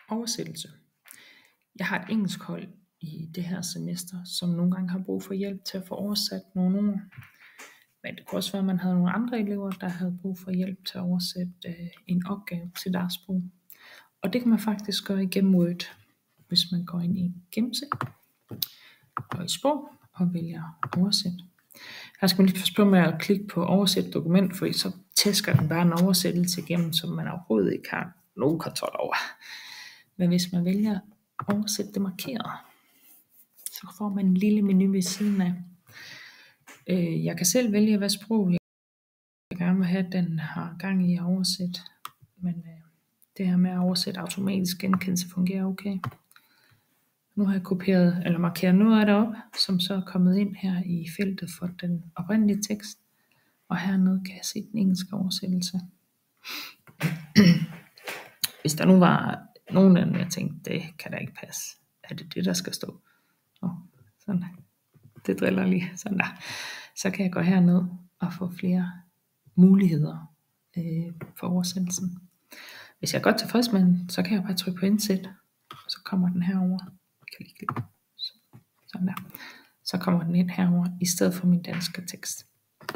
Oversættelse. Jeg har et engelsk hold i det her semester, som nogle gange har brug for hjælp til at få oversat nogle ord. Men det kunne også være, at man havde nogle andre elever, der havde brug for hjælp til at oversætte en opgave til deres sprog. Og det kan man faktisk gøre igennem Word, hvis man går ind i Gemse og i sprog og vælger oversæt. Her skal man lige passe på med at klikke på oversæt dokument, for så tæsker den bare en oversættelse igennem, som man overhovedet ikke har nogen kontrol over. Men hvis man vælger oversæt det markeret, så får man en lille menu ved siden af. Jeg kan selv vælge, hvad sprog jeg gerne vil have, den har gang i at oversætte. Men det her med at oversætte automatisk genkendelse fungerer okay. Nu har jeg kopieret eller markeret noget af det op, som så er kommet ind her i feltet for den oprindelige tekst. Og hernede kan jeg se den engelske oversættelse. Hvis der nu var nogen af dem, jeg tænkte, det kan da ikke passe. Er det det, der skal stå? Sådan. Det driller lige. Sådan der. Så kan jeg gå herned og få flere muligheder for oversættelsen. Hvis jeg er godt tilfreds med den, så kan jeg bare trykke på indsæt, og så kommer den herover. Sådan der. Så kommer den ind herover i stedet for min danske tekst.